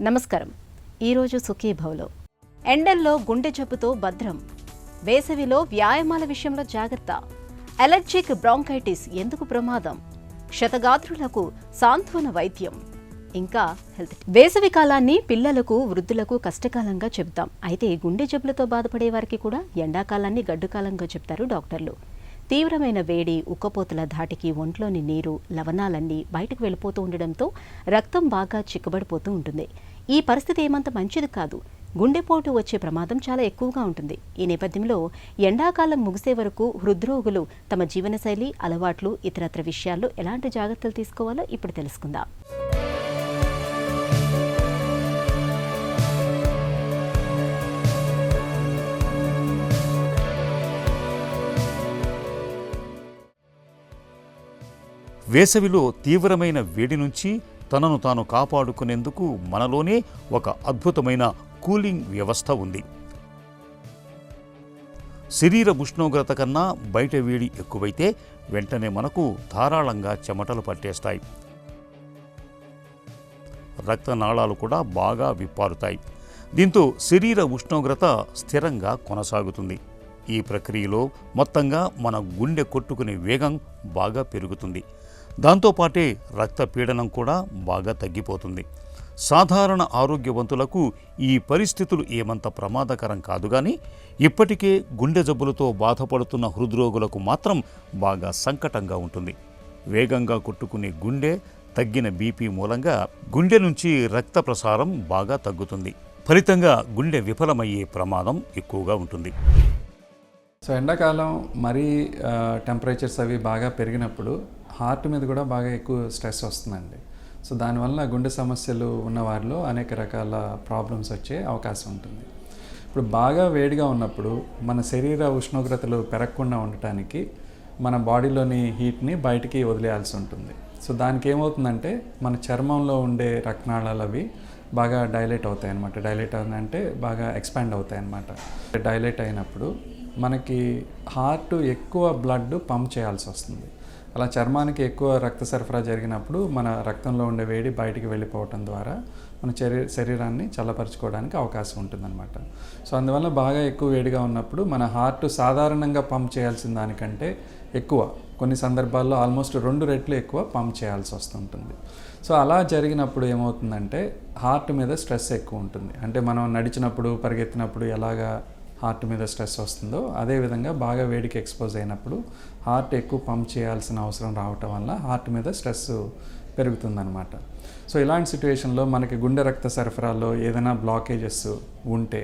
నమస్కారం. ఈరోజు సుఖీభవలో ఎండల్లో గుండె జబ్బుతో భద్రం, వేసవిలో వ్యాయామాల విషయంలో జాగ్రత్త, అలర్జిక్ బ్రాంకైటిస్ ఎందుకు ప్రమాదం, క్షతగాత్రులకు సాంత్వన వైద్యం, ఇంకా హెల్త్. వేసవి కాలాన్ని పిల్లలకు వృద్ధులకు కష్టకాలంగా చెబుతాం. అయితే గుండె జబ్బులతో బాధపడే వారికి కూడా ఎండాకాలాన్ని గడ్డుకాలంగా చెప్తారు డాక్టర్లు. తీవ్రమైన వేడి, ఉక్కపోతల ధాటికి ఒంట్లోని నీరు, లవణాలన్నీ బయటకు వెళ్ళిపోతూ ఉండడంతో రక్తం బాగా చిక్కబడిపోతూ ఉంటుంది. ఈ పరిస్థితి ఏమంత మంచిది కాదు. గుండెపోటు వచ్చే ప్రమాదం చాలా ఎక్కువగా ఉంటుంది. ఈ నేపథ్యంలో ఎండాకాలం ముగిసే వరకు హృద్రోగులు తమ జీవనశైలి, అలవాట్లు, ఇతరత్ర విషయాల్లో ఎలాంటి జాగ్రత్తలు తీసుకోవాలో ఇప్పుడు తెలుసుకుందాం. వేసవిలో తీవ్రమైన వేడి నుంచి తనను తాను కాపాడుకునేందుకు మనలోనే ఒక అద్భుతమైన కూలింగ్ వ్యవస్థ ఉంది. శరీర ఉష్ణోగ్రత కన్నా బయట వేడి ఎక్కువైతే వెంటనే మనకు ధారాళంగా చెమటలు పట్టేస్తాయి. రక్తనాళాలు కూడా బాగా విప్పారుతాయి. దీంతో శరీర ఉష్ణోగ్రత స్థిరంగా కొనసాగుతుంది. ఈ ప్రక్రియలో మొత్తంగా మన గుండె కొట్టుకునే వేగం బాగా పెరుగుతుంది. దాంతోపాటే రక్తపీడనం కూడా బాగా తగ్గిపోతుంది. సాధారణ ఆరోగ్యవంతులకు ఈ పరిస్థితులు ఏమంత ప్రమాదకరం కాదు, కానీ ఇప్పటికే గుండె జబ్బులతో బాధపడుతున్న హృద్రోగులకు మాత్రం బాగా సంకటంగా ఉంటుంది. వేగంగా కొట్టుకునే గుండె, తగ్గిన బీపీ మూలంగా గుండె నుంచి రక్త ప్రసారం బాగా తగ్గుతుంది. ఫలితంగా గుండె విఫలమయ్యే ప్రమాదం ఎక్కువగా ఉంటుంది. సో ఎండాకాలం మరీ టెంపరేచర్స్ అవి బాగా పెరిగినప్పుడు హార్ట్ మీద కూడా బాగా ఎక్కువ స్ట్రెస్ వస్తుందండి. సో దానివల్ల గుండె సమస్యలు ఉన్న వారిలో అనేక రకాల ప్రాబ్లమ్స్ వచ్చే అవకాశం ఉంటుంది. ఇప్పుడు బాగా వేడిగా ఉన్నప్పుడు మన శరీర ఉష్ణోగ్రతలు పెరగకుండా ఉండటానికి మన బాడీలోని హీట్ని బయటికి వదిలేయాల్సి ఉంటుంది. సో దానికి ఏమవుతుందంటే మన చర్మంలో ఉండే రక్తనాళాలు అవి బాగా డైలేట్ అవుతాయి అన్నమాట. డైలేట్ అవుతుందంటే బాగా ఎక్స్పాండ్ అవుతాయి అన్నమాట. డైలేట్ అయినప్పుడు మనకి హార్ట్ ఎక్కువ బ్లడ్ పంప్ చేయాల్సి వస్తుంది. అలా చర్మానికి ఎక్కువ రక్త సరఫరా జరిగినప్పుడు మన రక్తంలో ఉండే వేడి బయటికి వెళ్ళిపోవటం ద్వారా మన శరీరాన్ని చల్లపరచుకోవడానికి అవకాశం ఉంటుందన్నమాట. సో అందువల్ల బాగా ఎక్కువ వేడిగా ఉన్నప్పుడు మన హార్ట్ సాధారణంగా పంప్ చేయాల్సిన దానికంటే ఎక్కువ, కొన్ని సందర్భాల్లో ఆల్మోస్ట్ 2 రెట్లు ఎక్కువ పంప్ చేయాల్సి వస్తుంటుంది. సో అలా జరిగినప్పుడు ఏమవుతుందంటే హార్ట్ మీద స్ట్రెస్ ఎక్కువ ఉంటుంది. అంటే మనం నడిచినప్పుడు, పరిగెత్తినప్పుడు ఎలాగా హార్ట్ మీద స్ట్రెస్ వస్తుందో అదేవిధంగా బాగా వేడికి ఎక్స్పోజ్ అయినప్పుడు హార్ట్ ఎక్కువ పంప్ చేయాల్సిన అవసరం రావటం వల్ల హార్ట్ మీద స్ట్రెస్ పెరుగుతుందన్నమాట. సో ఇలాంటి సిచ్యువేషన్లో మనకి గుండె రక్త సరఫరాలో ఏదైనా బ్లాకేజెస్ ఉంటే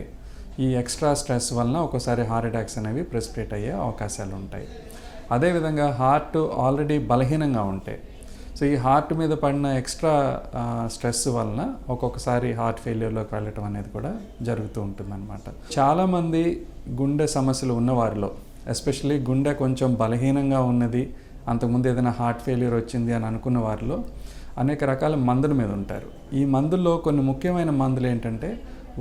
ఈ ఎక్స్ట్రా స్ట్రెస్ వలన ఒక్కోసారి హార్ట్ అటాక్స్ అనేవి ప్రెసిపిటేట్ అయ్యే అవకాశాలు ఉంటాయి. అదేవిధంగా హార్ట్ ఆల్రెడీ బలహీనంగా ఉంటే, సో ఈ హార్ట్ మీద పడిన ఎక్స్ట్రా స్ట్రెస్ వలన ఒక్కొక్కసారి హార్ట్ ఫెయిల్యూర్లోకి వెళ్ళటం అనేది కూడా జరుగుతూ ఉంటుందన్నమాట. చాలామంది గుండె సమస్యలు ఉన్నవారిలో, ఎస్పెషల్లీ గుండె కొంచెం బలహీనంగా ఉన్నది, అంతకుముందు ఏదైనా హార్ట్ ఫెయిల్యూర్ వచ్చింది అని అనుకున్న వారిలో అనేక రకాల మందుల మీద ఉంటారు. ఈ మందుల్లో కొన్ని ముఖ్యమైన మందులు ఏంటంటే,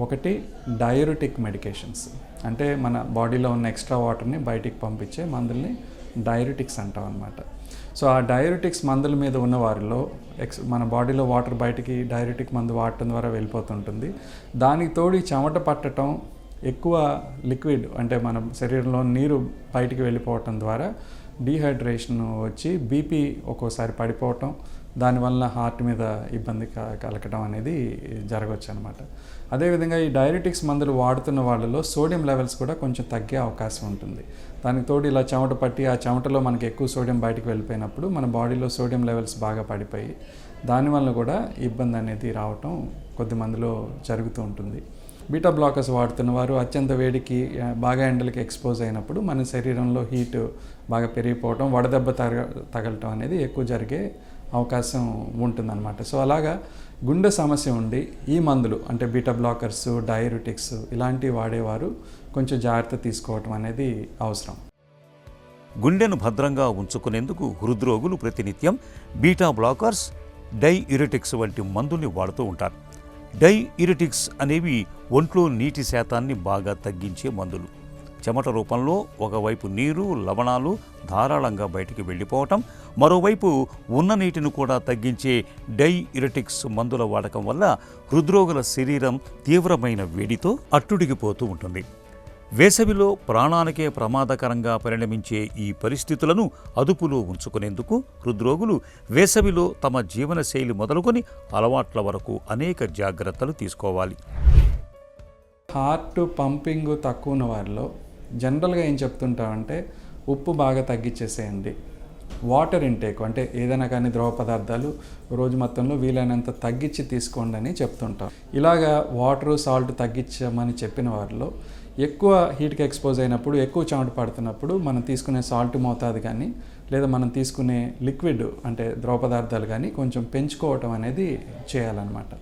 ఒకటి డయూరిటిక్ మెడికేషన్స్, అంటే మన బాడీలో ఉన్న ఎక్స్ట్రా వాటర్ని బయటికి పంపించే మందుల్ని డయూరిటిక్స్ అంటాం అన్నమాట. సో ఆ డయూరిటిక్స్ మందుల మీద ఉన్న వారిలో మన బాడీలో వాటర్ బయటికి డయూరిటిక్ మందు వాడటం ద్వారా వెళ్ళిపోతుంటుంది. దానికి తోడు చెమట పట్టడం, ఎక్కువ లిక్విడ్ అంటే మన శరీరంలో నీరు బయటికి వెళ్ళిపోవటం ద్వారా డీహైడ్రేషన్ వచ్చి బీపీ ఒక్కోసారి పడిపోవటం, దానివల్ల హార్ట్ మీద ఇబ్బంది కలగడం అనేది జరగవచ్చు అనమాట. అదేవిధంగా ఈ డయూరిటిక్స్ మందులు వాడుతున్న వాళ్ళలో సోడియం లెవెల్స్ కూడా కొంచెం తగ్గే అవకాశం ఉంటుంది. దానికి తోడు ఇలా చెమట పట్టి ఆ చెమటలో మనకి ఎక్కువ సోడియం బయటికి వెళ్ళిపోయినప్పుడు మన బాడీలో సోడియం లెవెల్స్ బాగా పడిపోయి దానివల్ల కూడా ఇబ్బంది అనేది రావటం కొద్ది మందిలో జరుగుతూ ఉంటుంది. బీటా బ్లాకర్స్ వాడుతున్న వారు అత్యంత వేడికి, బాగా ఎండలకి ఎక్స్పోజ్ అయినప్పుడు మన శరీరంలో హీట్ బాగా పెరిగిపోవటం, వడదెబ్బ తగలటం అనేది ఎక్కువ జరిగే అవకాశం ఉంటుందన్నమాట. సో అలాగా గుండె సమస్య ఉండి ఈ మందులు అంటే బీటా బ్లాకర్స్, డయూరిటిక్స్ ఇలాంటివి వాడేవారు కొంచెం జాగ్రత్త తీసుకోవటం అనేది అవసరం. గుండెను భద్రంగా ఉంచుకునేందుకు హృద్రోగులు ప్రతినిత్యం బీటా బ్లాకర్స్, డయూరిటిక్స్ వంటి మందుల్ని వాడుతూ ఉంటారు. డయూరిటిక్స్ అనేవి ఒంట్లో నీటి శాతాన్ని బాగా తగ్గించే మందులు. చెమట రూపంలో ఒకవైపు నీరు, లవణాలు ధారాళంగా బయటికి వెళ్ళిపోవటం, మరోవైపు ఉన్న నీటిని కూడా తగ్గించే డైయురెటిక్స్ మందుల వాడకం వల్ల హృద్రోగుల శరీరం తీవ్రమైన వేడితో అట్టుడిగిపోతూ ఉంటుంది. వేసవిలో ప్రాణానికే ప్రమాదకరంగా పరిణమించే ఈ పరిస్థితులను అదుపులో ఉంచుకునేందుకు హృద్రోగులు వేసవిలో తమ జీవనశైలి మొదలుకొని అలవాట్ల వరకు అనేక జాగ్రత్తలు తీసుకోవాలి. హార్ట్ పంపింగ్ తక్కువ ఉన్న వారిలో జనరల్గా ఏం చెప్తుంటామంటే ఉప్పు బాగా తగ్గించేసేయండి, వాటర్ ఇంటేక్ అంటే ఏదైనా కానీ ద్రవ పదార్థాలు రోజు మొత్తంలో వీలైనంత తగ్గించి తీసుకోండి అని చెప్తుంటాం. ఇలాగా వాటర్, సాల్ట్ తగ్గించమని చెప్పిన వారిలో ఎక్కువ హీట్కి ఎక్స్పోజ్ అయినప్పుడు, ఎక్కువ చెమట పడుతున్నప్పుడు మనం తీసుకునే సాల్ట్ మోతాదు కానీ లేదా మనం తీసుకునే లిక్విడ్ అంటే ద్రవ పదార్థాలు కానీ కొంచెం పెంచుకోవటం అనేది చేయాలన్నమాట.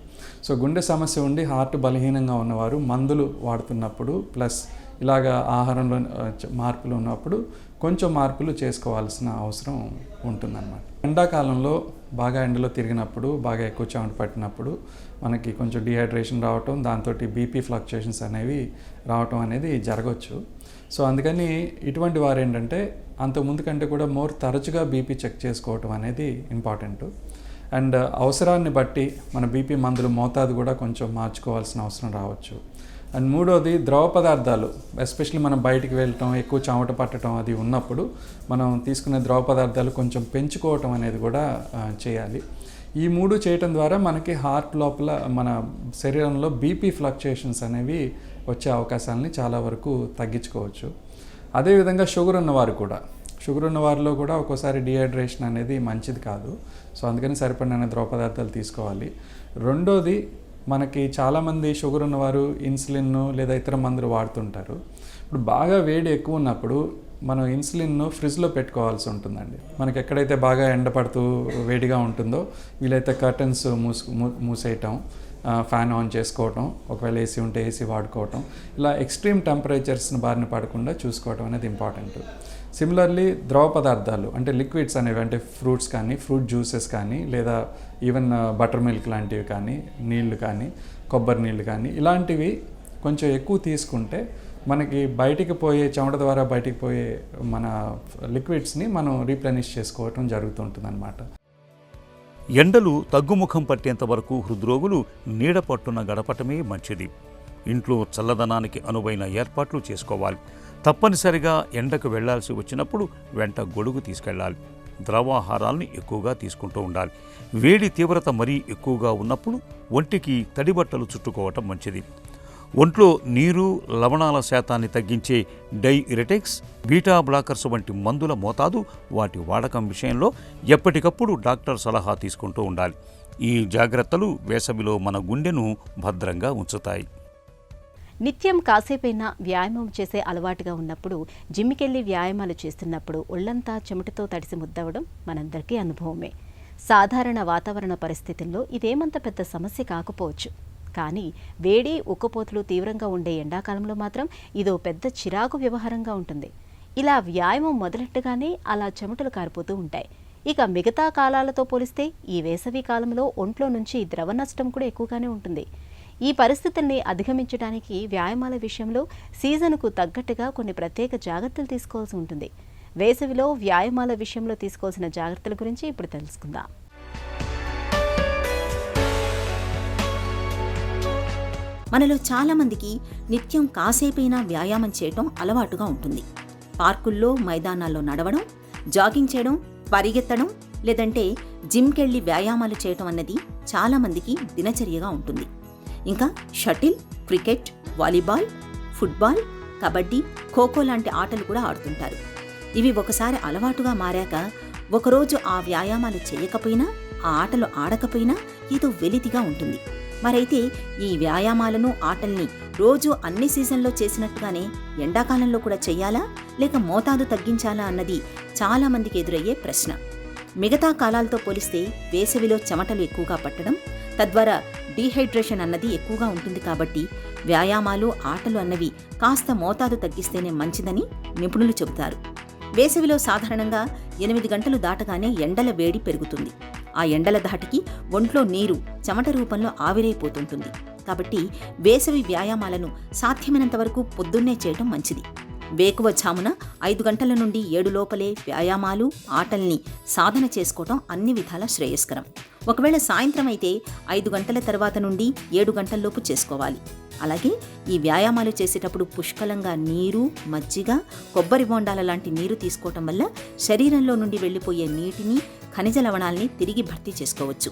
సో గుండె సమస్య ఉండి హార్ట్ బలహీనంగా ఉన్నవారు మందులు వాడుతున్నప్పుడు ప్లస్ ఇలాగా ఆహారంలో మార్పులు ఉన్నప్పుడు కొంచెం మార్పులు చేసుకోవాల్సిన అవసరం ఉంటుందన్నమాట. ఎండాకాలంలో బాగా ఎండలో తిరిగినప్పుడు, బాగా ఎక్కువ చెమట పట్టినప్పుడు మనకి కొంచెం డిహైడ్రేషన్ రావటం, దాంతో బీపీ ఫ్లక్చుయేషన్స్ అనేవి రావటం అనేది జరగవచ్చు. సో అందుకని ఇటువంటి వారు ఏంటంటే అంతకుముందు కంటే కూడా తరచుగా బీపీ చెక్ చేసుకోవటం అనేది ఇంపార్టెంట్. అండ్ అవసరాన్ని బట్టి మన బీపీ మందులు మోతాదు కూడా కొంచెం మార్చుకోవాల్సిన అవసరం రావచ్చు. అండ్ మూడోది ద్రవ పదార్థాలు, ఎస్పెషల్లీ మనం బయటికి వెళ్ళటం, ఎక్కువ చెమట పట్టడం అది ఉన్నప్పుడు మనం తీసుకునే ద్రవ పదార్థాలు కొంచెం పెంచుకోవటం అనేది కూడా చేయాలి. ఈ మూడు చేయటం ద్వారా మనకి హార్ట్ లోపల మన శరీరంలో బీపీ ఫ్లక్చుయేషన్స్ అనేవి వచ్చే అవకాశాలని చాలా వరకు తగ్గించుకోవచ్చు. అదేవిధంగా షుగర్ ఉన్న వారిలో కూడా ఒక్కోసారి డిహైడ్రేషన్ అనేది మంచిది కాదు. సో అందుకని సరిపడిన ద్రవ పదార్థాలు తీసుకోవాలి. రెండోది, మనకి చాలామంది షుగర్ ఉన్నవారు ఇన్సులిన్ లేదా ఇతర మందులు వాడుతుంటారు. ఇప్పుడు బాగా వేడి ఎక్కువ ఉన్నప్పుడు మనం ఇన్సులిన్ను ఫ్రిడ్జ్లో పెట్టుకోవాల్సి ఉంటుందండి. మనకి ఎక్కడైతే బాగా ఎండపడుతూ వేడిగా ఉంటుందో వీలైతే కర్టన్స్ మూసేయటం, ఫ్యాన్ ఆన్ చేసుకోవటం, ఒకవేళ ఏసీ ఉంటే ఏసీ వాడుకోవటం, ఇలా ఎక్స్ట్రీమ్ టెంపరేచర్స్ని బారిన పడకుండా చూసుకోవటం అనేది ఇంపార్టెంట్. సిమిలర్లీ ద్రవ పదార్థాలు అంటే లిక్విడ్స్ అనేవి, అంటే ఫ్రూట్స్ కానీ, ఫ్రూట్ జ్యూసెస్ కానీ, లేదా ఈవెన్ బటర్ మిల్క్ లాంటివి కానీ, నీళ్లు కానీ, కొబ్బరి నీళ్ళు కానీ, ఇలాంటివి కొంచెం ఎక్కువ తీసుకుంటే మనకి బయటికి పోయే చెమట ద్వారా బయటికి పోయే మన లిక్విడ్స్ని మనం రీప్లెనిష్ చేసుకోవటం జరుగుతుంటుందన్నమాట. ఎండలు తగ్గుముఖం పట్టేంత వరకు హృద్రోగులు నీడ పట్టున గడపటమే మంచిది. ఇంట్లో చల్లదనానికి అనువైన ఏర్పాట్లు చేసుకోవాలి. తప్పనిసరిగా ఎండకు వెళ్లాల్సి వచ్చినప్పుడు వెంట గొడుగు తీసుకెళ్లాలి. ద్రవాహారాల్ని ఎక్కువగా తీసుకుంటూ ఉండాలి. వేడి తీవ్రత మరీ ఎక్కువగా ఉన్నప్పుడు ఒంటికి తడిబట్టలు చుట్టుకోవటం మంచిది. ఒంట్లో నీరు, లవణాల శాతాన్ని తగ్గించే డైయురెటిక్స్, బీటా బ్లాకర్స్ వంటి మందుల మోతాదు, వాటి వాడకం విషయంలో ఎప్పటికప్పుడు డాక్టర్ సలహా తీసుకుంటూ ఉండాలి. ఈ జాగ్రత్తలు వేసవిలో మన గుండెను భద్రంగా ఉంచుతాయి. నిత్యం కాసేపైనా వ్యాయామం చేసే అలవాటుగా ఉన్నప్పుడు, జిమ్మికెళ్ళి వ్యాయామాలు చేస్తున్నప్పుడు ఒళ్లంతా చెమటతో తడిసి ముద్దవడం మనందరికీ అనుభవమే. సాధారణ వాతావరణ పరిస్థితుల్లో ఇదేమంత పెద్ద సమస్య కాకపోవచ్చు. కానీ వేడి, ఉక్కపోతులు తీవ్రంగా ఉండే ఎండాకాలంలో మాత్రం ఇదో పెద్ద చిరాకు వ్యవహారంగా ఉంటుంది. ఇలా వ్యాయామం మొదలెట్టగానే అలా చెమటలు కారిపోతూ ఉంటాయి. ఇక మిగతా కాలాలతో పోలిస్తే ఈ వేసవి కాలంలో ఒంట్లో నుంచి ద్రవ నష్టం కూడా ఎక్కువగానే ఉంటుంది. ఈ పరిస్థితుల్ని అధిగమించడానికి వ్యాయామాల విషయంలో సీజన్కు తగ్గట్టుగా కొన్ని ప్రత్యేక జాగ్రత్తలు తీసుకోవాల్సి ఉంటుంది. వేసవిలో వ్యాయామాల విషయంలో తీసుకోవాల్సిన జాగ్రత్తల గురించి ఇప్పుడు తెలుసుకుందాం. మనలో చాలామందికి నిత్యం కాసేపైనా వ్యాయామం చేయటం అలవాటుగా ఉంటుంది. పార్కుల్లో, మైదానాల్లో నడవడం, జాగింగ్ చేయడం, పరిగెత్తడం, లేదంటే జిమ్కెళ్ళి వ్యాయామాలు చేయటం అన్నది చాలామందికి దినచర్యగా ఉంటుంది. ఇంకా shuttle, cricket, volleyball, football, kabaddi, kho kho లాంటి ఆటలు కూడా ఆడుతుంటారు. ఇవి ఒకసారి అలవాటుగా మారాక ఒకరోజు ఆ వ్యాయామాలు చేయకపోయినా, ఆ ఆటలు ఆడకపోయినా ఏదో వెలితిగా ఉంటుంది. మరైతే ఈ వ్యాయామాలను, ఆటల్ని రోజు అన్ని సీజన్లో చేసినట్టుగానే ఎండాకాలంలో కూడా చెయ్యాలా, లేక మోతాదు తగ్గించాలా అన్నది చాలామందికి ఎదురయ్యే ప్రశ్న. మిగతా కాలాలతో పోలిస్తే వేసవిలో చెమటలు ఎక్కువగా పట్టడం, తద్వారా డీహైడ్రేషన్ అన్నది ఎక్కువగా ఉంటుంది. కాబట్టి వ్యాయామాలు, ఆటలు అన్నవి కాస్త మోతాదు తగ్గిస్తేనే మంచిదని నిపుణులు చెబుతారు. వేసవిలో సాధారణంగా 8 గంటలు దాటగానే ఎండల వేడి పెరుగుతుంది. ఆ ఎండల ధాటికి ఒంట్లో నీరు చెమట రూపంలో ఆవిరైపోతుంటుంది. కాబట్టి వేసవి వ్యాయామాలను సాధ్యమైనంత వరకు పొద్దున్నే చేయటం మంచిది. వేకువఝామున 5 గంటల నుండి 7 లోపలే వ్యాయామాలు, ఆటల్ని సాధన చేసుకోవటం అన్ని విధాల శ్రేయస్కరం. ఒకవేళ సాయంత్రం అయితే 5 గంటల తర్వాత నుండి 7 గంటల్లోపు చేసుకోవాలి. అలాగే ఈ వ్యాయామాలు చేసేటప్పుడు పుష్కలంగా నీరు, మజ్జిగ, కొబ్బరి బొండాల లాంటి నీరు తీసుకోవటం వల్ల శరీరంలో నుండి వెళ్ళిపోయే నీటిని, ఖనిజ లవణాల్ని తిరిగి భర్తీ చేసుకోవచ్చు.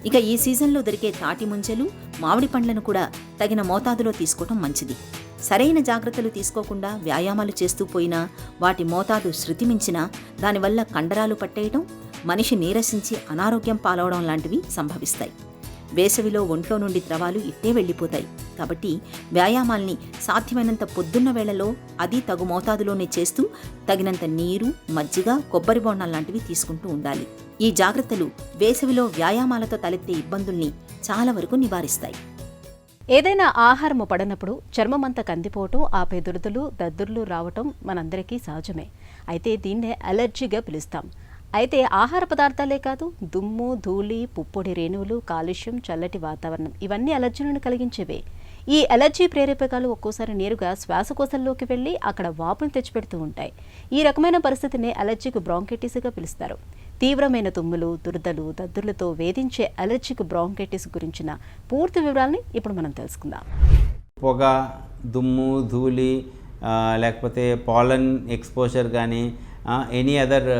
ఇక ఈ సీజన్లో దొరికే తాటి ముంజలు, మామిడి పండ్లను కూడా తగిన మోతాదులో తీసుకోవటం మంచిది. సరైన జాగ్రత్తలు తీసుకోకుండా వ్యాయామాలు చేస్తూ పోయినా, వాటి మోతాదు శృతిమించినా దానివల్ల కండరాలు పట్టేయటం, మనిషి నీరసించి అనారోగ్యం పాలవడం లాంటివి సంభవిస్తాయి. వేసవిలో ఒంట్లో నుండి ద్రవాలు ఇట్టే వెళ్ళిపోతాయి. కాబట్టి వ్యాయామాల్ని సాధ్యమైనంత పొద్దున్న వేళలో, అది తగు మోతాదులోనే చేస్తూ తగినంత నీరు, మజ్జిగ, కొబ్బరి బొండాలు లాంటివి తీసుకుంటూ ఉండాలి. ఈ జాగ్రత్తలు వేసవిలో వ్యాయామాలతో తలెత్తే ఇబ్బందుల్ని చాలా వరకు నివారిస్తాయి. ఏదైనా ఆహారము పడనప్పుడు చర్మమంతా కందిపోవటం, ఆపై దురదలు, దద్దుర్లు రావటం మనందరికీ సహజమే. అయితే దీన్నే అలర్జీగా పిలుస్తాం. అయితే ఆహార పదార్థాలే కాదు, దుమ్ము, ధూళి, పుప్పొడి రేణువులు, కాలుష్యం, చల్లటి వాతావరణం ఇవన్నీ అలర్జీలను కలిగించేవే. ఈ అలర్జీ ప్రేరేపకాలు ఒక్కోసారి నేరుగా శ్వాసకోశంలోకి వెళ్లి అక్కడ వాపును తెచ్చిపెడుతూ ఉంటాయి. ఈ రకమైన పరిస్థితిని అలర్జిక్ బ్రాంకైటిస్గా పిలుస్తారు. తీవ్రమైన తుమ్ములు, దురదలు, దద్దుర్లతో వేధించే అలర్జిక్ బ్రాంకైటిస్ గురించిన పూర్తి వివరాలని ఇప్పుడు మనం తెలుసుకుందాం. పొగ, దుమ్ము, ధూళి, లేకపోతే పాలన్ ఎక్స్పోజర్ కానీ any other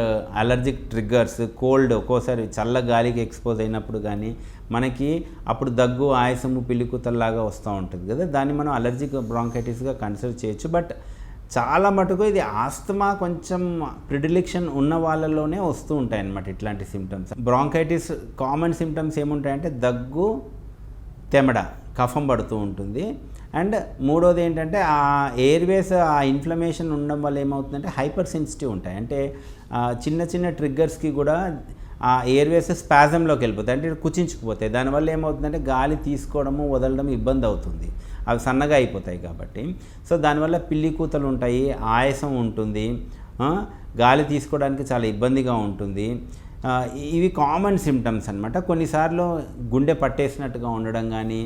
allergic triggers, cold, ఒక్కోసారి చల్ల గాలికి ఎక్స్పోజ్ అయినప్పుడు కానీ మనకి అప్పుడు దగ్గు, ఆయాసము, పిల్లికూతల్లాగా వస్తూ ఉంటుంది కదా, దాన్ని మనం అలర్జిక్ బ్రాంకైటిస్గా కన్సిడర్ చేయొచ్చు. బట్ చాలా మటుకు ఇది ఆస్తమా కొంచెం ప్రిడిలిక్షన్ ఉన్న వాళ్ళలోనే వస్తూ ఉంటాయి అన్నమాట ఇట్లాంటి సిమ్టమ్స్. బ్రాంకైటిస్ కామన్ సిమ్టమ్స్ ఏముంటాయంటే దగ్గు, తెమడ, కఫం పడుతూ ఉంటుంది. అండ్ మూడోది ఏంటంటే ఆ ఎయిర్వేస్, ఆ ఇన్ఫ్లమేషన్ ఉండడం వల్ల ఏమవుతుందంటే హైపర్ సెన్సిటివ్ ఉంటాయి. అంటే చిన్న చిన్న ట్రిగ్గర్స్కి కూడా ఆ ఎయిర్వేస్ స్పాజంలోకి వెళ్ళిపోతాయి, అంటే కుచించుకుపోతాయి. దానివల్ల ఏమవుతుందంటే గాలి తీసుకోవడము, వదలడం ఇబ్బంది అవుతుంది, అవి సన్నగా అయిపోతాయి కాబట్టి. సో దానివల్ల పిల్లి కూతలు ఉంటాయి, ఆయాసం ఉంటుంది, గాలి తీసుకోవడానికి చాలా ఇబ్బందిగా ఉంటుంది. ఇవి కామన్ సిమ్టమ్స్ అనమాట. కొన్నిసార్లు గుండె పట్టేసినట్టుగా ఉండడం కానీ,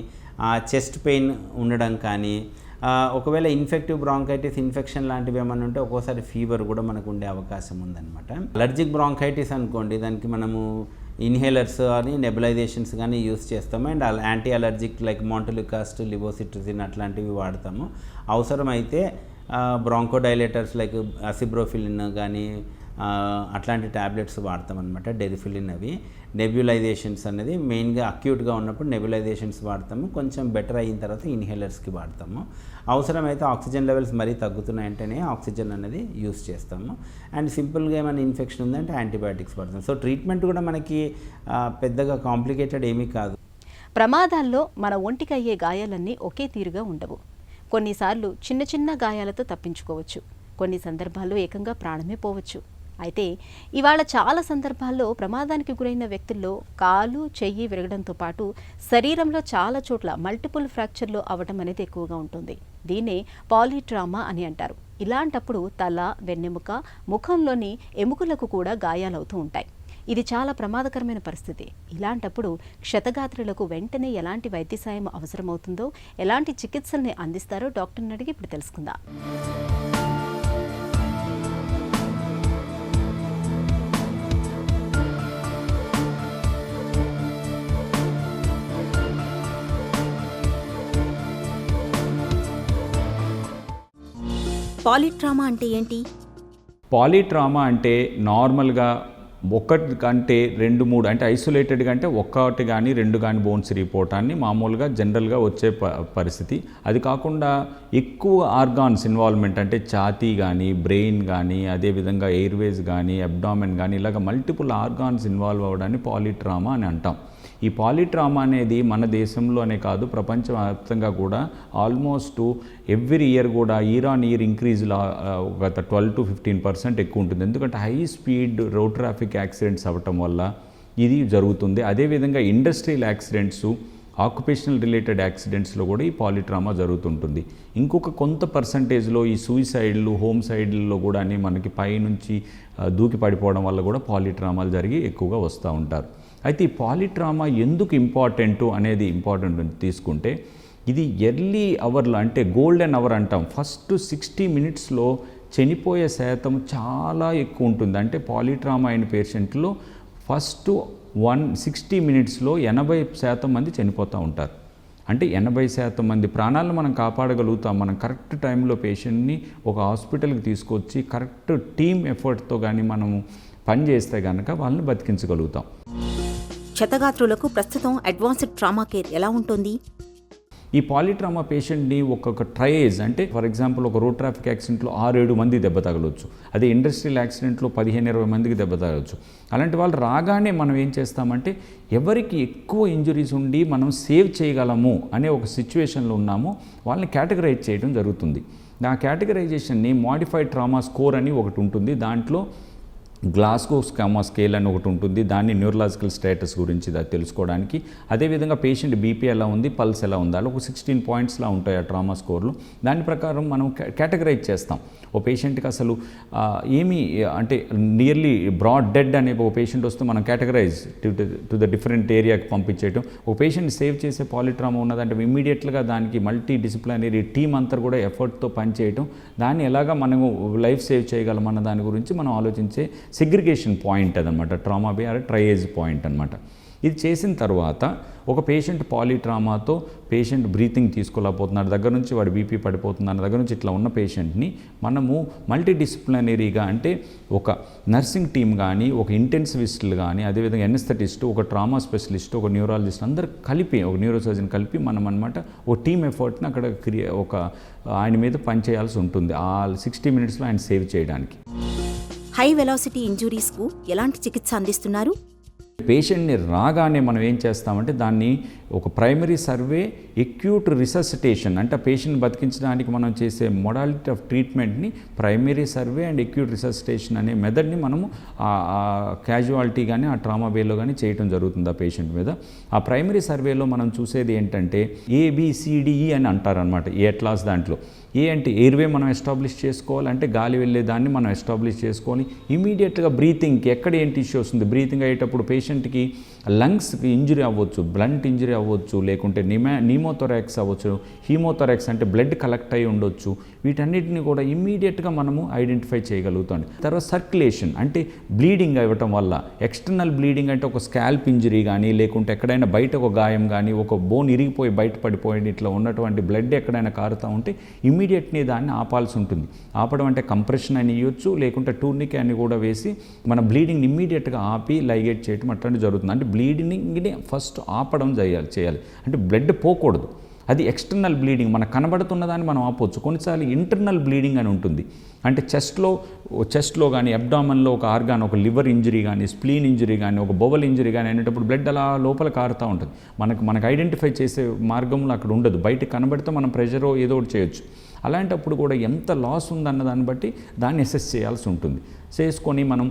చెస్ట్ పెయిన్ ఉండడం కానీ, ఒకవేళ ఇన్ఫెక్టివ్ బ్రాంకైటిస్ ఇన్ఫెక్షన్ లాంటివి ఏమైనా ఉంటే ఒక్కోసారి ఫీవర్ కూడా మనకు ఉండే అవకాశం ఉందన్నమాట. అలర్జిక్ బ్రాంకైటిస్ అనుకోండి, దానికి మనము ఇన్హేలర్స్ అని నెబులైజేషన్స్ కానీ యూస్ చేస్తాము. అండ్ యాంటీ అలర్జిక్ లైక్ మోంటెలికాస్ట్, లివోసిట్రిజిన్ అట్లాంటివి వాడతాము. అవసరమైతే బ్రాంకోడైలేటర్స్ లైక్ అసిబ్రోఫిలిన్ కానీ అట్లాంటి ట్యాబ్లెట్స్ వాడతామన్నమాట, డెరిఫిలిన్. అవి నెబ్యులైజేషన్స్ అనేది మెయిన్గా అక్యూట్గా ఉన్నప్పుడు నెబ్యులైజేషన్స్ వాడతాము. కొంచెం బెటర్ అయిన తర్వాత ఇన్హేలర్స్కి వాడతాము. అవసరమైతే ఆక్సిజన్ లెవెల్స్ మరీ తగ్గుతున్నాయంటేనే ఆక్సిజన్ అనేది యూస్ చేస్తాము. అండ్ సింపుల్గా ఏమైనా ఇన్ఫెక్షన్ ఉందంటే యాంటీబయాటిక్స్ వాడతాం. సో ట్రీట్మెంట్ కూడా మనకి పెద్దగా కాంప్లికేటెడ్ ఏమీ కాదు. ప్రమాదాల్లో మన ఒంటికి అయ్యే గాయాలన్నీ ఒకే తీరుగా ఉండవు. కొన్నిసార్లు చిన్న చిన్న గాయాలతో తప్పించుకోవచ్చు, కొన్ని సందర్భాల్లో ఏకంగా ప్రాణమే పోవచ్చు. అయితే ఇవాళ చాలా సందర్భాల్లో ప్రమాదానికి గురైన వ్యక్తుల్లో కాలు, చెయ్యి విరగడంతో పాటు శరీరంలో చాలా చోట్ల మల్టిపుల్ ఫ్రాక్చర్లు అవ్వడం అనేది ఎక్కువగా ఉంటుంది. దీన్నే పాలీట్రామా అని అంటారు. ఇలాంటప్పుడు తల, వెన్నెముక, ముఖంలోని ఎముకలకు కూడా గాయాలవుతూ ఉంటాయి. ఇది చాలా ప్రమాదకరమైన పరిస్థితి. ఇలాంటప్పుడు క్షతగాత్రులకు వెంటనే ఎలాంటి వైద్య సాయం అవసరమవుతుందో, ఎలాంటి చికిత్సల్ని అందిస్తారో డాక్టర్ని అడిగి ఇప్పుడు తెలుసుకుందాం. పాలీట్రామా అంటే ఏంటి? పాలీట్రామా అంటే నార్మల్గా ఒకటి కంటే 2-3 అంటే ఐసోలేటెడ్గా అంటే ఒకటి కానీ 2 కానీ బోన్స్ ఇరిగిపోవటాన్ని మామూలుగా జనరల్గా వచ్చే పరిస్థితి. అది కాకుండా ఎక్కువ ఆర్గాన్స్ ఇన్వాల్వ్మెంట్ అంటే ఛాతీ కానీ, బ్రెయిన్ కానీ, అదేవిధంగా ఎయిర్వేస్ కానీ, అబ్డామెన్ కానీ, ఇలాగ మల్టిపుల్ ఆర్గాన్స్ ఇన్వాల్వ్ అవ్వడాన్ని పాలీట్రామా అని అంటాం. ఈ పాలీట్రామా అనేది మన దేశంలోనే కాదు, ప్రపంచవ్యాప్తంగా కూడా ఆల్మోస్ట్ ఎవ్రీ ఇయర్ కూడా ఇయర్ ఆన్ ఇయర్ ఇంక్రీజ్ గత 12-15% ఎక్కువ ఉంటుంది. ఎందుకంటే high speed road traffic accidents అవ్వటం వల్ల ఇది జరుగుతుంది. అదేవిధంగా ఇండస్ట్రియల్ యాక్సిడెంట్స్, ఆక్యుపేషనల్ రిలేటెడ్ యాక్సిడెంట్స్లో కూడా ఈ పాలీట్రామా జరుగుతుంటుంది. ఇంకొక కొంత పర్సంటేజ్లో ఈ సూయిసైడ్లు, హోమ్ సైడ్లలో కూడా మనకి పైనుంచి దూకి పడిపోవడం వల్ల కూడా పాలీట్రామాలు జరిగి ఎక్కువగా వస్తూ ఉంటారు. అయితే ఈ పాలీట్రామా ఎందుకు ఇంపార్టెంట్ అనేది తీసుకుంటే, ఇది ఎర్లీ అవర్లో అంటే గోల్డెన్ అవర్ అంటాం. ఫస్ట్ 60 మినిట్స్లో చనిపోయే శాతం చాలా ఎక్కువ ఉంటుంది. అంటే పాలీట్రామా అయిన పేషెంట్లో ఫస్ట్ 60 మినిట్స్లో 80% మంది చనిపోతూ ఉంటారు. అంటే 80% మంది ప్రాణాలను మనం కాపాడగలుగుతాం. మనం కరెక్ట్ టైంలో పేషెంట్ని ఒక హాస్పిటల్కి తీసుకొచ్చి కరెక్ట్ టీమ్ ఎఫర్ట్తో కానీ మనము పని చేస్తే కనుక వాళ్ళని బతికించగలుగుతాం. క్షతగాత్రులకు ప్రస్తుతం అడ్వాన్స్డ్ ట్రామా కేర్ ఎలా ఉంటుంది? ఈ పాలీట్రామా పేషెంట్ని ఒక్కొక్క ట్రయేజ్ అంటే ఫర్ ఎగ్జాంపుల్ ఒక రోడ్ ట్రాఫిక్ యాక్సిడెంట్లో 6-7 మంది దెబ్బ తగలవచ్చు. అదే ఇండస్ట్రియల్ యాక్సిడెంట్లో 15-20 మందికి దెబ్బ తగలవచ్చు. అలాంటి వాళ్ళు రాగానే మనం ఏం చేస్తామంటే ఎవరికి ఎక్కువ ఇంజురీస్ ఉండి మనం సేవ్ చేయగలము అనే ఒక సిచ్యువేషన్లో ఉన్నామో వాళ్ళని కేటగరైజ్ చేయడం జరుగుతుంది. ఆ కేటగరైజేషన్ని మాడిఫైడ్ ట్రామా స్కోర్ అని ఒకటి ఉంటుంది. దాంట్లో గ్లాస్గో ట్రామా స్కేల్ అని ఒకటి ఉంటుంది. దాన్ని న్యూరలాజికల్ స్టేటస్ గురించి తెలుసుకోవడానికి. అదేవిధంగా పేషెంట్ బీపీ ఎలా ఉంది, పల్స్ ఎలా ఉంది, అలా ఒక 16 పాయింట్స్లా ఉంటాయి ఆ ట్రామా స్కోర్లు. దాని ప్రకారం మనం కేటగరైజ్ చేస్తాం. ఓ పేషెంట్కి అసలు ఏమీ అంటే నియర్లీ బ్రాడ్ డెడ్ అనే ఒక పేషెంట్ వస్తే మనం కేటగరైజ్ టు ద డిఫరెంట్ ఏరియాకి పంపించేయటం. ఒక పేషెంట్ సేవ్ చేసే పాలీట్రామా ఉన్నదంటే ఇమ్మీడియట్గా దానికి మల్టీ డిసిప్లినరీ టీమ్ అంతా కూడా ఎఫర్ట్తో పనిచేయటం, దాన్ని ఎలాగా మనము లైఫ్ సేవ్ చేయగలం అన్న దాని గురించి మనం ఆలోచించే సెగ్రిగేషన్ పాయింట్ అదనమాట. Trauma bay are triage point అనమాట. ఇది చేసిన తర్వాత ఒక పేషెంట్ పాలీట్రామాతో పేషెంట్ బ్రీతింగ్ తీసుకోలేకపోతున్నాడు, దగ్గర నుంచి వాడు బీపీ పడిపోతున్నాడు, దగ్గర నుంచి ఇట్లా ఉన్న పేషెంట్ని మనము మల్టీ డిసిప్లినరీగా అంటే ఒక నర్సింగ్ టీమ్ కానీ, ఒక ఇంటెన్సివిస్టులు కానీ, అదేవిధంగా ఎనస్థెటిస్ట్, ఒక ట్రామా స్పెషలిస్ట్, ఒక న్యూరాలజిస్ట్ అందరు కలిపి, ఒక న్యూరోసర్జన్ కలిపి మనం అనమాట ఒక టీమ్ ఎఫర్ట్ని అక్కడ ఒక ఆయన మీద పనిచేయాల్సి ఉంటుంది ఆ 60 మినిట్స్లో ఆయన సేవ్ చేయడానికి. హై వెలాసిటీ ఇంజురీస్కు ఎలాంటి చికిత్స అందిస్తున్నారు? పేషెంట్ని రాగానే మనం ఏం చేస్తామంటే దాన్ని ఒక ప్రైమరీ సర్వే, ఎక్యూట్ రిససిటేషన్ అంటే పేషెంట్ బతికించడానికి మనం చేసే మోడాలిటీ ఆఫ్ ట్రీట్మెంట్ని primary survey and acute resuscitation అనే మెథడ్ని మనము క్యాజువాలిటీ కానీ ఆ ట్రామా వేలో కానీ చేయడం జరుగుతుంది ఆ పేషెంట్ మీద. ఆ ప్రైమరీ సర్వేలో మనం చూసేది ఏంటంటే ABCDE అని అంటారనమాట. ఏ అట్లాస్ దాంట్లో ఏ అంటే ఎయిర్వే మనం ఎస్టాబ్లిష్ చేసుకోవాలంటే గాలి వెళ్ళేదాన్ని మనం ఎస్టాబ్లిష్ చేసుకోవాలి. ఇమీడియట్గా బ్రీతింగ్కి ఎక్కడ ఏంటి ఇష్యూ వస్తుంది, బ్రీతింగ్ అయ్యేటప్పుడు పేషెంట్కి లంగ్స్కి ఇంజరీ అవ్వచ్చు, బ్లంట్ ఇంజరీ అవ్వచ్చు, లేకుంటే నీమోథొరాక్స్ అవ్వచ్చు, హీమోథొరాక్స్ అంటే బ్లడ్ కలెక్ట్ అయి ఉండొచ్చు. వీటన్నిటిని కూడా ఇమ్మీడియట్గా మనము ఐడెంటిఫై చేయగలుగుతాం. తర్వాత సర్క్యులేషన్ అంటే బ్లీడింగ్ అవ్వటం వల్ల, ఎక్స్టర్నల్ బ్లీడింగ్ అంటే ఒక స్కాల్ప్ ఇంజరీ కానీ, లేకుంటే ఎక్కడైనా బయట ఒక గాయం కానీ, ఒక బోన్ ఇరిగిపోయి బయట పడిపోయి ఇట్లా ఉన్నటువంటి బ్లడ్ ఎక్కడైనా కారుతూ ఉంటే ఇమీడియట్లీ దాన్ని ఆపాల్సి ఉంటుంది. ఆపడం అంటే కంప్రెషన్ అని ఇవ్వచ్చు, లేకుంటే టూర్నికే అని కూడా వేసి మన బ్లీడింగ్ని ఇమ్మీడియట్గా ఆపి లైగేట్ చేయడం అట్లాంటివి జరుగుతుంది. అంటే బ్లీడింగ్ని ఫస్ట్ ఆపడం చేయాలి. అంటే బ్లడ్ పోకూడదు. అది ఎక్స్టర్నల్ బ్లీడింగ్ మనకు కనబడుతున్న దాన్ని మనం ఆపవచ్చు. కొన్నిసార్లు ఇంటర్నల్ బ్లీడింగ్ అని ఉంటుంది. అంటే చెస్ట్లో కానీ అబ్డామన్లో ఒక ఆర్గాన్, ఒక లివర్ ఇంజరీ కానీ, స్ప్లీన్ ఇంజరీ కానీ, ఒక బొవల్ ఇంజరీ కానీ అనేటప్పుడు బ్లడ్ అలా లోపల కారుతూ ఉంటుంది. మనకు ఐడెంటిఫై చేసే మార్గంలో అక్కడ ఉండదు. బయట కనబడితే మనం ప్రెషర్ ఏదో ఒకటి చేయొచ్చు. అలాంటప్పుడు కూడా ఎంత లాస్ ఉందన్న దాన్ని బట్టి దాన్ని అసెస్ చేయాల్సి ఉంటుంది. చేసుకొని మనం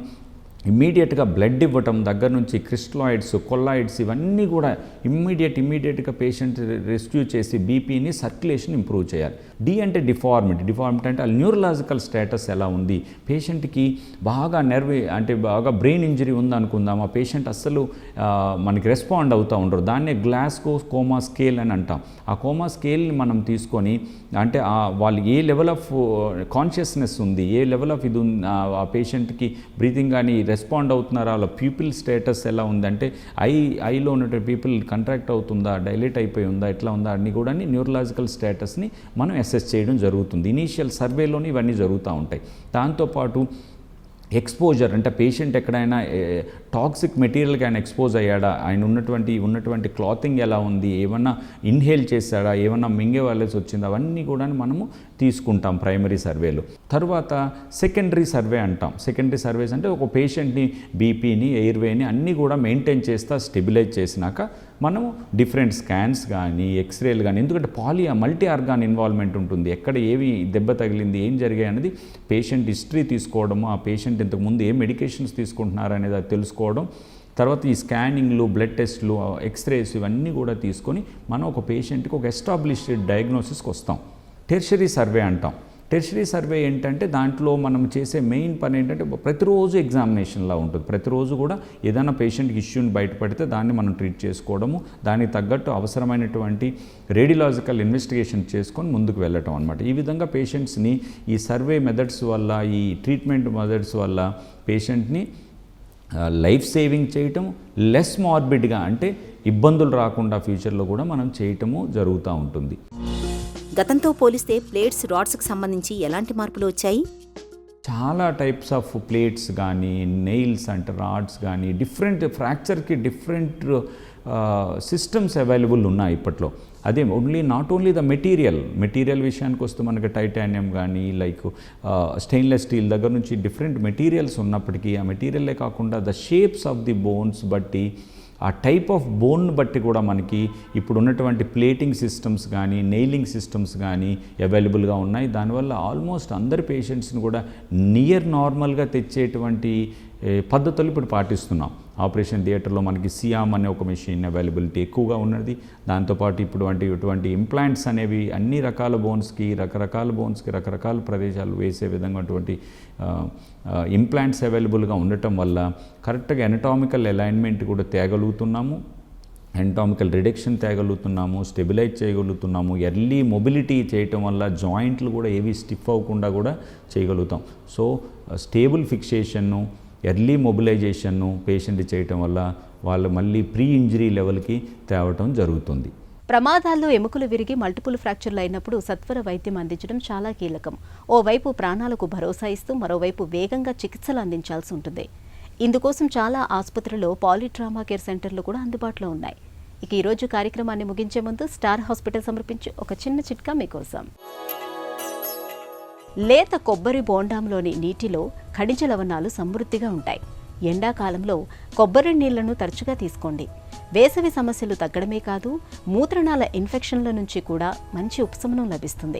ఇమ్మీడియట్గా బ్లడ్ ఇవ్వటం, దగ్గర నుంచి క్రిస్టలాయిడ్స్, కొల్లాయిడ్స్ ఇవన్నీ కూడా ఇమ్మీడియట్గా పేషెంట్ రెస్క్యూ చేసి బీపీని సర్క్యులేషన్ ఇంప్రూవ్ చేయాలి. డి అంటే డిఫార్మిటీ అంటే ఆ న్యూరలాజికల్ స్టేటస్ ఎలా ఉంది, పేషెంట్కి బాగా బాగా బ్రెయిన్ ఇంజరీ ఉందనుకుందాం, ఆ పేషెంట్ అస్సలు మనకి రెస్పాండ్ అవుతూ ఉండరు. దాన్నే గ్లాస్గో కోమా స్కేల్ అని అంటాం. ఆ కోమా స్కేల్ని మనం తీసుకొని అంటే వాళ్ళు ఏ లెవెల్ ఆఫ్ కాన్షియస్నెస్ ఉంది, ఏ లెవెల్ ఆఫ్ ఇది ఉంది, ఆ పేషెంట్కి బ్రీతింగ్ కానీ రెస్పాండ్ అవుతున్నారా, వాళ్ళ ప్యూపిల్ స్టేటస్ ఎలా ఉంది, అంటే ఐలో ఉన్నటువంటి పీపుల్ కంట్రాక్ట్ అవుతుందా, డైలేట్ అయిపోయి ఉందా, ఎట్లా ఉందా అన్ని కూడా న్యూరలాజికల్ స్టేటస్ని మనం అసెస్ చేయడం జరుగుతుంది. ఇనీషియల్ సర్వేలోనే ఇవన్నీ జరుగుతూ ఉంటాయి. దాంతోపాటు ఎక్స్పోజర్ అంటే పేషెంట్ ఎక్కడైనా టాక్సిక్ మెటీరియల్కి ఆయన ఎక్స్పోజ్ అయ్యాడా, ఆయన ఉన్నటువంటి క్లాతింగ్ ఎలా ఉంది, ఏమన్నా ఇన్హేల్ చేశాడా, ఏమన్నా మింగే వాళ్ళేసి వచ్చిందా, అవన్నీ కూడా మనము తీసుకుంటాం ప్రైమరీ సర్వేలో. తర్వాత సెకండరీ సర్వే అంటాం. సెకండరీ సర్వేస్ అంటే ఒక పేషెంట్ని బీపీని, ఎయిర్వేని అన్నీ కూడా మెయింటైన్ చేస్తా స్టెబిలైజ్ చేసినాక మనము డిఫరెంట్ స్కాన్స్ కానీ, ఎక్స్రేలు కానీ, ఎందుకంటే మల్టీ ఆర్గాన్ ఇన్వాల్వ్మెంట్ ఉంటుంది. ఎక్కడ ఏవి దెబ్బ తగిలింది, ఏం జరిగాయి అనేది పేషెంట్ హిస్టరీ తీసుకోవడము, ఆ పేషెంట్ ఇంతకుముందు ఏ మెడికేషన్స్ తీసుకుంటున్నారు అనేది అది తెలుసుకోవడం, తర్వాత ఈ స్కానింగ్లు, బ్లడ్ టెస్ట్లు, ఎక్స్రేస్ ఇవన్నీ కూడా తీసుకొని మనం ఒక పేషెంట్కి ఒక ఎస్టాబ్లిష్డ్ డయాగ్నోసిస్కి వస్తాం. టెర్షరీ సర్వే అంటాం. టెర్షరీ సర్వే ఏంటంటే దాంట్లో మనం చేసే మెయిన్ పని ఏంటంటే ప్రతిరోజు ఎగ్జామినేషన్లా ఉంటుంది. ప్రతిరోజు కూడా ఏదైనా పేషెంట్కి ఇష్యూని బయటపడితే దాన్ని మనం ట్రీట్ చేసుకోవడము, దానికి తగ్గట్టు అవసరమైనటువంటి రేడియలాజికల్ ఇన్వెస్టిగేషన్ చేసుకొని ముందుకు వెళ్ళటం అనమాట. ఈ విధంగా పేషెంట్స్ని ఈ సర్వే మెథడ్స్ వల్ల, ఈ ట్రీట్మెంట్ మెథడ్స్ వల్ల పేషెంట్ని లైఫ్ సేవింగ్ చేయటం, లెస్ మార్బిడ్గా అంటే ఇబ్బందులు రాకుండా ఫ్యూచర్లో కూడా మనం చేయటము జరుగుతూ ఉంటుంది. గతంతో పోలిస్తే ప్లేట్స్, రాడ్స్కి సంబంధించి ఎలాంటి మార్పులు వచ్చాయి? చాలా టైప్స్ ఆఫ్ ప్లేట్స్ కానీ, నెయిల్స్ అంటే రాడ్స్ కానీ, డిఫరెంట్ ఫ్రాక్చర్కి డిఫరెంట్ సిస్టమ్స్ అవైలబుల్ ఉన్నాయి ఇప్పట్లో. అదే నాట్ ఓన్లీ ద మెటీరియల్ విషయానికి వస్తే మనకి టైటానియం కానీ, లైక్ స్టెయిన్లెస్ స్టీల్ దగ్గర నుంచి డిఫరెంట్ మెటీరియల్స్ ఉన్నప్పటికీ, ఆ మెటీరియలే కాకుండా the shapes of the bones బట్టి, ఆ టైప్ ఆఫ్ బోన్ బట్టి కూడా మనకి ఇప్పుడు ఉన్నటువంటి ప్లేటింగ్ సిస్టమ్స్ కానీ, నెయిలింగ్ సిస్టమ్స్ కానీ అవైలబుల్గా ఉన్నాయి. దానివల్ల ఆల్మోస్ట్ అందరి పేషెంట్స్ని కూడా నియర్ నార్మల్గా తెచ్చేటువంటి పద్ధతులు ఇప్పుడు పాటిస్తున్నాం. ఆపరేషన్ థియేటర్లో మనకి సియామ్ అనే ఒక మెషిన్ అవైలబిలిటీ ఎక్కువగా ఉన్నది. దాంతోపాటు ఇటువంటి ఇంప్లాంట్స్ అనేవి అన్ని రకాల బోన్స్కి, రకరకాల ప్రదేశాలు వేసే విధంగా అటువంటి ఇంప్లాంట్స్ అవైలబుల్గా ఉండటం వల్ల కరెక్ట్గా ఎనటామికల్ అలైన్మెంట్ కూడా తేగలుగుతున్నాము, ఎనటామికల్ రిడక్షన్ తేగలుగుతున్నాము, స్టెబిలైజ్ చేయగలుగుతున్నాము. ఎర్లీ మొబిలిటీ చేయటం వల్ల జాయింట్లు కూడా ఏవి స్టిఫ్ అవ్వకుండా కూడా చేయగలుగుతాం. సో స్టేబుల్ ఫిక్సేషన్ను, ఎర్లీ మొబిలైజేషన్ను పేషెంట్ చేయటం వల్ల వాళ్ళు మళ్ళీ ప్రీ ఇంజరీ లెవెల్కి తేవటం జరుగుతుంది. ప్రమాదాల్లో ఎముకలు విరిగి మల్టిపుల్ ఫ్రాక్చర్లు అయినప్పుడు సత్వర వైద్యం అందించడం చాలా కీలకం. ఓవైపు ప్రాణాలకు భరోసా ఇస్తూ మరోవైపు వేగంగా చికిత్సలు అందించాల్సి ఉంటుంది. ఇందుకోసం చాలా ఆసుపత్రుల్లో పాలీట్రామా కేర్ సెంటర్లు కూడా అందుబాటులో ఉన్నాయి. ఇక ఈరోజు కార్యక్రమాన్ని ముగించే ముందు స్టార్ హాస్పిటల్ సమర్పించే ఒక చిన్న చిట్కా మీకోసం. లేత కొబ్బరి బోండాంలోని నీటిలో ఖనిజ లవణాలు సమృద్ధిగా ఉంటాయి. ఎండాకాలంలో కొబ్బరి నీళ్లను తరచుగా తీసుకోండి. వేసవి సమస్యలు తగ్గడమే కాదు, మూత్రనాళ ఇన్ఫెక్షన్ల నుంచి కూడా మంచి ఉపశమనం లభిస్తుంది.